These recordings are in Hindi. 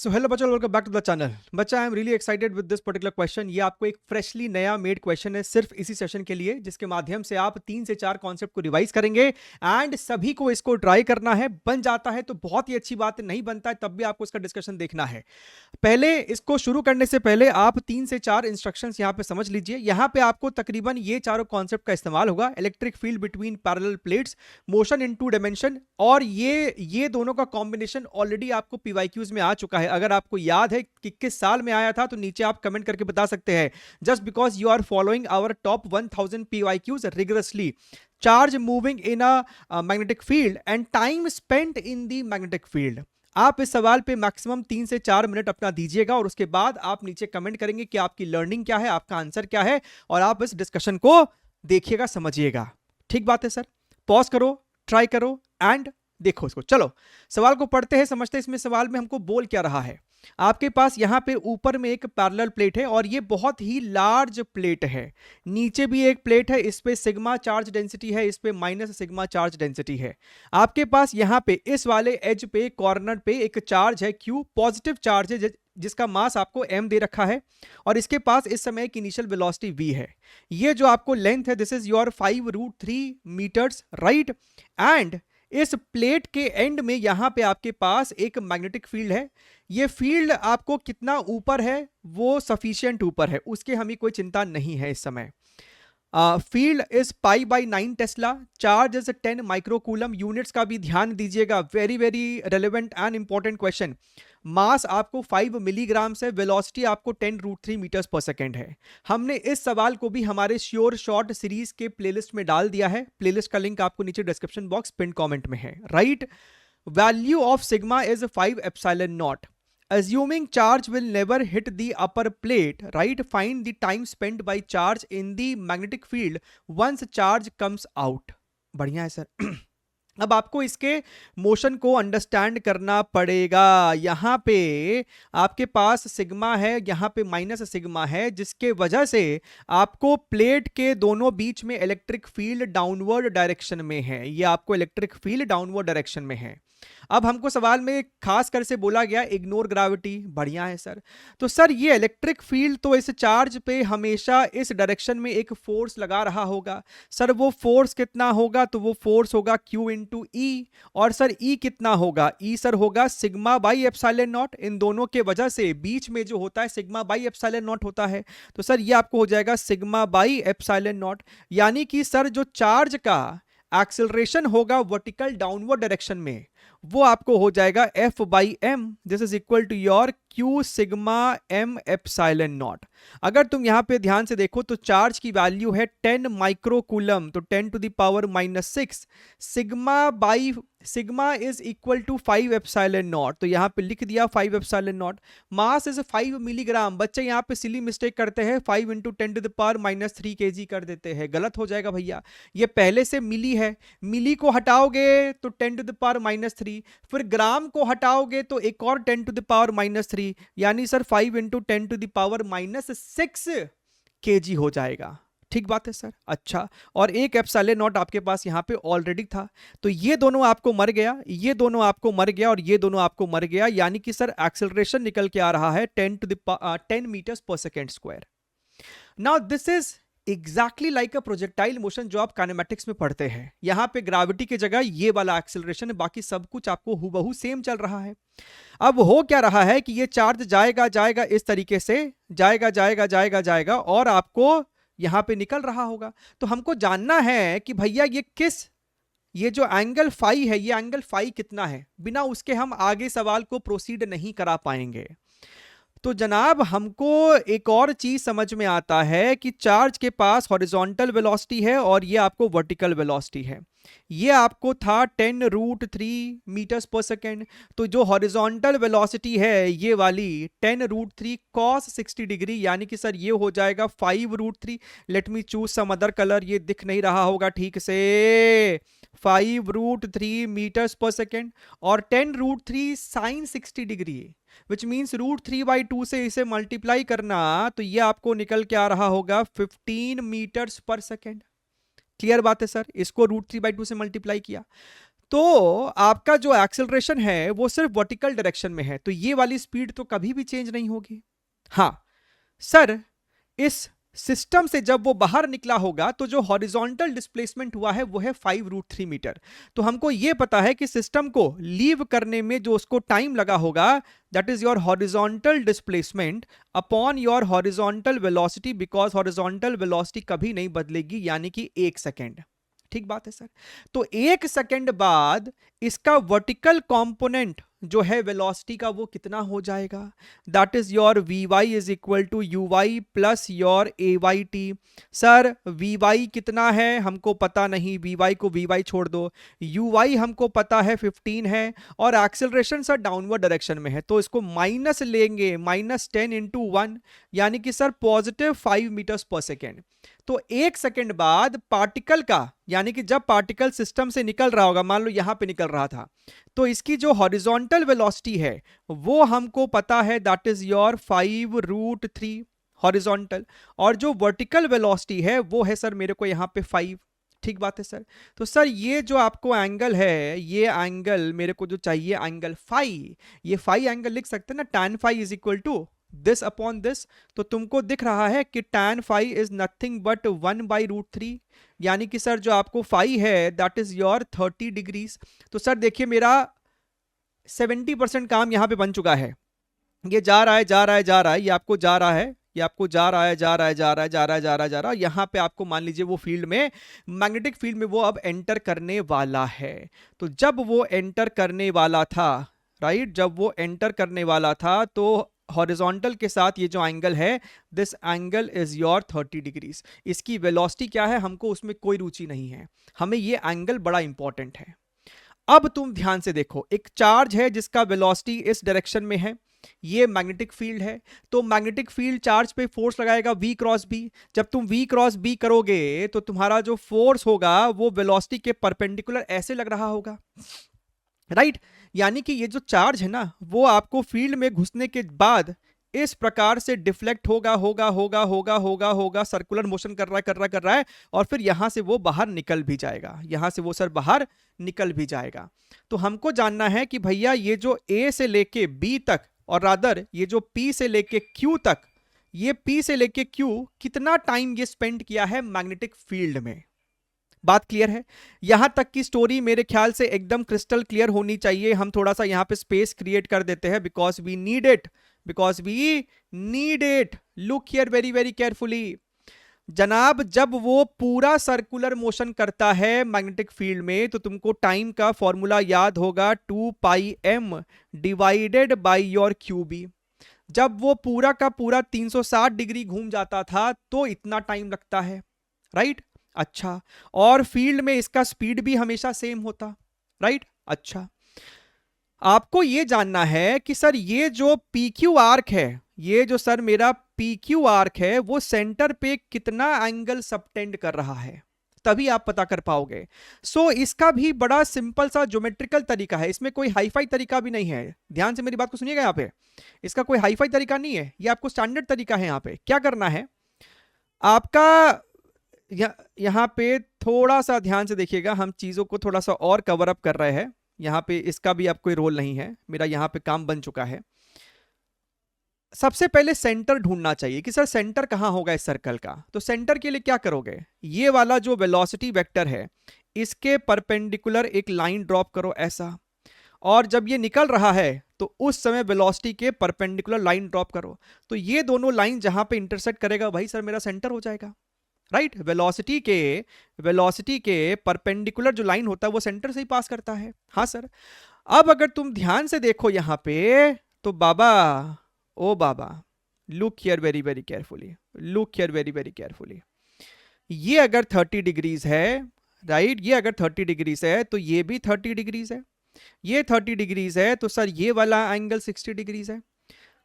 सो हेलो बच्चा, welcome back to the channel. बच्चा, I am really excited with this particular question. ये आपको एक फ्रेशली नया मेड क्वेश्चन है सिर्फ इसी सेशन के लिए, जिसके माध्यम से आप 3 से 4 कॉन्सेप्ट को रिवाइज करेंगे एंड सभी को इसको ट्राई करना है। बन जाता है तो बहुत ही अच्छी बात है, नहीं बनता है तब भी आपको इसका डिस्कशन देखना है। पहले इसको शुरू करने से पहले आप 3 से 4 इंस्ट्रक्शंस यहां पे समझ लीजिए। यहां पे आपको तकरीबन ये चारों कॉन्सेप्ट का इस्तेमाल होगा: electric field between parallel plates, motion in two dimension, और ये दोनों का कॉम्बिनेशन ऑलरेडी आपको पीवाईक्यूज में आ चुका है। अगर आपको याद है कि किस साल में आया था तो नीचे आप कमेंट करके बता सकते हैं। Just because you are following our top 1000 PYQs रिगरसली। Charge moving in a magnetic field and time spent in the magnetic field. आप इस सवाल पे मैक्सिमम 3 से 4 मिनट अपना दीजिएगा और उसके बाद आप नीचे कमेंट करेंगे कि आपकी लर्निंग क्या है, आपका आंसर क्या है, और आप इस डिस्कशन को देखिएगा, समझिएगा। ठीक बात है सर? पॉज करो, ट्राई करो एंड देखो इसको। चलो सवाल को पढ़ते हैं, समझते हैं इसमें सवाल में हमको बोल क्या रहा है। आपके पास यहां पे ऊपर में एक पैरेलल प्लेट है और ये बहुत ही लार्ज प्लेट है। नीचे भी एक प्लेट है, इस पे सिग्मा चार्ज डेंसिटी है, इस पे माइनस सिग्मा चार्ज डेंसिटी है। आपके पास यहां पे इस वाले एज पे कॉर्नर पे एक चार्ज है Q, पॉजिटिव चार्ज है, जिसका मास आपको m दे रखा है, और इसके पास इस समय की इनिशियल वेलोसिटी v है। ये जो आपको लेंथ है, this is your 5√3 metres, right. And इस प्लेट के एंड में यहां पे आपके पास एक मैग्नेटिक फील्ड है। ये फील्ड आपको कितना ऊपर है, वो सफिशिएंट ऊपर है, उसके हमें कोई चिंता नहीं है इस समय। Field is π/9 tesla, charge is 10 microcoulomb. Units का भी ध्यान दीजिएगा, very very relevant and important question. Mass आपको 5 मिलीग्राम से, वेलोसिटी आपको 10√3 मीटर्स पर सेकेंड है। हमने इस सवाल को भी हमारे श्योर शॉर्ट सीरीज के प्लेलिस्ट में डाल दिया है। प्लेलिस्ट का लिंक आपको नीचे डिस्क्रिप्शन बॉक्स पिन कमेंट में है, right. Value of sigma is 5 epsilon not. Assuming charge will never hit the upper plate, right? Find the time spent by charge in the magnetic field once charge comes out. बढ़िया है सर। अब आपको इसके मोशन को अंडरस्टैंड करना पड़ेगा। यहां पे आपके पास सिग्मा है, यहां पे माइनस सिग्मा है, जिसके वजह से आपको प्लेट के दोनों बीच में इलेक्ट्रिक फील्ड डाउनवर्ड डायरेक्शन में है। ये आपको इलेक्ट्रिक फील्ड डाउनवर्ड डायरेक्शन में है। अब हमको सवाल में खास कर से बोला गया इग्नोर ग्रेविटी। बढ़िया है सर। तो सर ये इलेक्ट्रिक फील्ड तो इस चार्ज पे हमेशा इस डायरेक्शन में एक फोर्स लगा रहा होगा। सर वो फोर्स कितना होगा? तो वो फोर्स होगा Q इंटू ई। और सर ई कितना होगा? ई सर होगा सिग्मा बाई एप्सिलॉन नॉट। इन दोनों के वजह से बीच में जो होता है सिग्मा बाई एप्सिलॉन नॉट होता है। तो सर ये आपको हो जाएगा सिग्मा बाई एप्सिलॉन नॉट। यानी कि सर जो चार्ज का एक्सेलरेशन होगा वर्टिकल डाउनवर्ड डायरेक्शन में, वो आपको हो जाएगा F/m। This is equal to your Q sigma m epsilon naught. अगर तुम यहां पे ध्यान से देखो तो चार्ज की वैल्यू है 10 माइक्रोकूलम, तो 10⁻⁻⁶। Sigma is equal to 5 epsilon naught, तो यहां पे लिख दिया 5 epsilon naught. Mass is 5 milligram. बच्चे यहां पे सिली मिस्टेक करते हैं, 5 × 10⁻³ kg कर देते हैं, गलत हो जाएगा भैया। ये पहले से मिली है, मिली को हटाओगे तो 10⁻³ फिर ग्राम को हटाओगे तो एक और 10⁻³ यानी सर 5 × 10⁻⁻⁶ kg हो जाएगा। ठीक बात है सर। अच्छा, और एक एप्सिलॉन नॉट आपके पास यहां पे ऑलरेडी था, तो ये दोनों आपको मर गया, ये दोनों आपको मर गया, और ये दोनों आपको मर गया। यानी कि सर एक्सेलरेशन निकल के आ रहा है 10 मीटर्स पर second square. Now this is exactly like a projectile motion जो आप काइनेमैटिक्स में पढ़ते हैं। यहां पे ग्रेविटी की जगह ये वाला एक्सेलरेशन है, बाकी सब कुछ आपको हूबहू सेम चल रहा है। अब हो क्या रहा है कि ये चार्ज जाएगा जाएगा इस तरीके से, जाएगा जाएगा जाएगा जाएगा, और आपको यहां पे निकल रहा होगा। तो हमको जानना है कि भैया ये जो एंगल फाई है, ये एंगल फाई कितना है। बिना उसके हम आगे सवाल को प्रोसीड नहीं करा पाएंगे। तो जनाब हमको एक और चीज समझ में आता है कि चार्ज के पास हॉरिजॉन्टल वेलोसिटी है और ये आपको वर्टिकल वेलोसिटी है। ये आपको था 10√3 मीटर्स पर सेकेंड। तो जो हॉरिजॉन्टल वेलोसिटी है ये वाली 10√3 cos 60 डिग्री, यानी कि सर ये हो जाएगा 5√3। Let me choose some other colour, ये दिख नहीं रहा होगा ठीक से। 5√3 मीटर्स पर सेकेंड और 10√3 sin 60 डिग्री, विच मीन्स √3/2 से इसे मल्टीप्लाई करना, तो ये आपको निकल के आ रहा होगा 15 मीटर्स पर सेकेंड। क्लियर बात है सर? इसको √3/2 से मल्टीप्लाई किया तो आपका जो एक्सेलरेशन है वो सिर्फ वर्टिकल डायरेक्शन में है, तो ये वाली स्पीड तो कभी भी चेंज नहीं होगी। हाँ सर, इस सिस्टम से जब वो बाहर निकला होगा तो जो हॉरिजॉन्टल डिस्प्लेसमेंट हुआ है वो है 5√3 मीटर। तो हमको ये पता है कि सिस्टम को लीव करने में जो उसको टाइम लगा होगा, that is your horizontal displacement upon your horizontal velocity, because horizontal velocity कभी नहीं बदलेगी, यानी कि 1 सेकेंड। ठीक बात है सर। तो 1 सेकेंड बाद इसका वर्टिकल कंपोनेंट जो है वेलोसिटी का वो कितना हो जाएगा, that is your vy is equal to uy plus your ayt। Sir vy कितना है हमको पता नहीं, vy को vy छोड़ दो, uy हमको पता है 15 है, और एक्सेलरेशन सर डाउनवर्ड डायरेक्शन में है, तो इसको माइनस लेंगे, -10 इंटू 1, यानी कि सर +5 मीटर्स पर सेकेंड। तो 1 सेकेंड बाद पार्टिकल का, यानी कि जब पार्टिकल सिस्टम से निकल रहा होगा, मान लो यहां पे निकल रहा था, तो इसकी जो हॉरिजॉन्टल वेलोसिटी है वो हमको पता है, दैट इज योर 5√3 हॉरिजॉन्टल, और जो वर्टिकल वेलोसिटी है वो है सर मेरे को यहां पे 5। ठीक बात है सर। तो सर ये जो आपको एंगल है, ये एंगल मेरे को जो चाहिए एंगल फाई, ये फाई एंगल लिख सकते हैं ना, tan phi is equal to this upon this. तो तुमको दिख रहा है कि tan phi is nothing but 1/√3, यानी कि सर जो आपको फाई है दैट इज योर 30 डिग्रीज। तो सर देखिए मेरा 70% काम यहां पे बन चुका है, ये जा रहा है जा रहा है जा रहा है, ये आपको जा रहा है, ये आपको जा रहा है जा रहा है जा रहा है जा रहा है जा रहा है जा रहा है, यहां पे आपको मान लीजिए वो फील्ड में, मैग्नेटिक फील्ड में वो अब एंटर करने वाला है। तो जब वो एंटर करने वाला था, राइट, जब वो एंटर करने वाला था तो हॉरिजॉन्टल के साथ ये जो एंगल है, this angle is your 30 degrees. इसकी वेलोसिटी क्या है हमको उसमें कोई रुचि नहीं है, हमें ये एंगल बड़ा इंपॉर्टेंट है। अब तुम ध्यान से देखो, एक चार्ज है जिसका वेलोसिटी इस डायरेक्शन में है, ये मैग्नेटिक फील्ड है, तो मैग्नेटिक फील्ड चार्ज पे फोर्स लगाएगा v क्रॉस b। जब तुम v क्रॉस b करोगे तो तुम्हारा जो फोर्स होगा वो वेलोसिटी के परपेंडिकुलर ऐसे लग रहा होगा, राइट। यानी कि ये जो चार्ज है ना वो आपको फील्ड में घुसने के बाद इस प्रकार से डिफ्लेक्ट होगा होगा होगा होगा होगा होगा, सर्कुलर मोशन कर रहा है कर रहा है कर रहा है, और फिर यहां से वो बाहर निकल भी जाएगा, यहां से वो सर बाहर निकल भी जाएगा। तो हमको जानना है कि भैया ये जो A से लेके B तक, और रादर ये जो P से लेके Q तक, ये P से लेके Q कितना टाइम ये स्पेंड किया है मैग्नेटिक फील्ड में। बात क्लियर है? यहां तक की स्टोरी मेरे ख्याल से एकदम क्रिस्टल क्लियर होनी चाहिए। हम थोड़ा सा यहां पे स्पेस क्रिएट कर देते हैं, because we need it, because we need it. Look here very very carefully जनाब, जब वो पूरा सर्कुलर मोशन करता है मैग्नेटिक फील्ड में तो तुमको टाइम का फॉर्मूला याद होगा, 2πm divided by your QB। जब वो पूरा का पूरा 360 डिग्री घूम जाता था तो इतना टाइम लगता है, राइट। अच्छा, और फील्ड में इसका स्पीड भी हमेशा सेम होता, राइट। अच्छा, आपको ये जानना है कि सर ये जो PQ आर्क है, ये जो सर मेरा PQ आर्क है वो सेंटर पे कितना एंगल सबटेंड कर रहा है, तभी आप पता कर पाओगे। सो इसका भी बड़ा सिंपल सा ज्योमेट्रिकल तरीका है, इसमें कोई हाईफाई तरीका भी नहीं है। ध्यान से मेरी बात को सुनिएगा, यहाँ पे इसका कोई हाईफाई तरीका नहीं है, ये आपको स्टैंडर्ड तरीका है। यहाँ पे क्या करना है आपका, यहाँ पे थोड़ा सा ध्यान से देखिएगा, हम चीजों को थोड़ा सा और कवर अप कर रहे हैं। यहाँ पे इसका भी अब कोई रोल नहीं है, मेरा यहाँ पे काम बन चुका है। सबसे पहले सेंटर ढूंढना चाहिए कि सर सेंटर कहाँ होगा इस सर्कल का। तो सेंटर के लिए क्या करोगे, ये वाला जो वेलोसिटी वेक्टर है इसके परपेंडिकुलर एक लाइन ड्रॉप करो ऐसा, और जब ये निकल रहा है तो उस समय वेलोसिटी के परपेंडिकुलर लाइन ड्रॉप करो। तो ये दोनों लाइन जहां पे इंटरसेक्ट करेगा भाई सर मेरा सेंटर हो जाएगा, राइट। वेलोसिटी के परपेंडिकुलर जो लाइन होता है वो सेंटर से ही पास करता है। हाँ सर। अब अगर तुम ध्यान से देखो यहाँ पे तो बाबा, ओ बाबा, look here very very carefully, look here very very carefully. ये अगर 30 डिग्रीज है, राइट, ये अगर 30 डिग्रीज है तो ये भी 30 डिग्रीज है, ये 30 डिग्रीज है तो सर ये वाला एंगल 60 डिग्रीज है,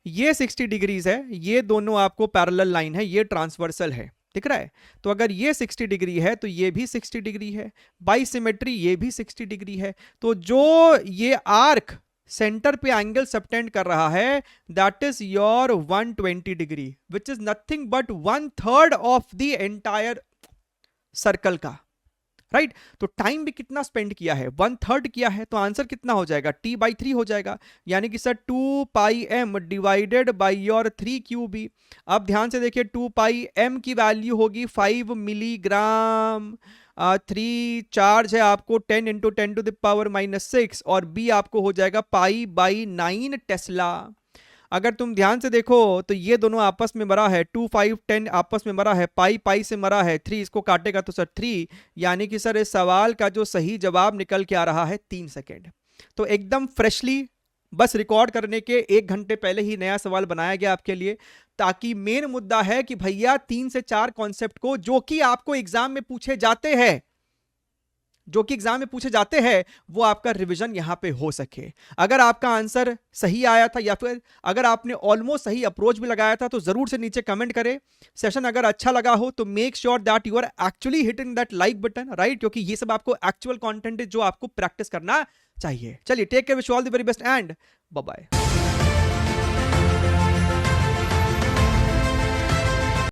ये 60 डिग्रीज है, ये दोनों आपको पैरेलल लाइन है, ये ट्रांसवर्सल है, दिख रहा है। तो अगर ये 60 डिग्री है तो ये भी 60 डिग्री है, बाई सिमेट्री ये भी 60 डिग्री है। तो जो ये आर्क सेंटर पे एंगल सबटेंड कर रहा है that is your 120 degree, which is nothing but 1/3 of the entire circle का। राइट तो टाइम भी कितना स्पेंड किया है, 1/3 किया है, तो आंसर कितना हो जाएगा, t/3 हो जाएगा, यानी कि sir 2πm divided by your 3 QB। अब ध्यान से देखिए 2πm की वैल्यू होगी 5 मिलीग्राम, 3 चार्ज है आपको 10 × 10⁻⁻6 और b आपको हो जाएगा π/9 टेस्ला। अगर तुम ध्यान से देखो तो ये दोनों आपस में मरा है, 2 5 10 आपस में मरा है, पाई से मरा है, 3 इसको काटेगा तो सर 3, यानी कि सर इस सवाल का जो सही जवाब निकल के आ रहा है 3 सेकेंड। तो एकदम फ्रेशली बस रिकॉर्ड करने के 1 घंटे पहले ही नया सवाल बनाया गया आपके लिए, ताकि मेन मुद्दा है कि भैया 3 से 4 कॉन्सेप्ट को जो कि आपको एग्जाम में पूछे जाते हैं, वो आपका रिवीजन यहां पे हो सके। अगर आपका आंसर सही आया था या फिर अगर आपने ऑलमोस्ट सही अप्रोच भी लगाया था तो जरूर से नीचे कमेंट करें। सेशन अगर अच्छा लगा हो तो make sure that you are actually hitting that like button, right, क्योंकि ये सब आपको एक्चुअल कंटेंट है जो आपको प्रैक्टिस करना चाहिए। चलिए take care, wish you all the very best and bye bye.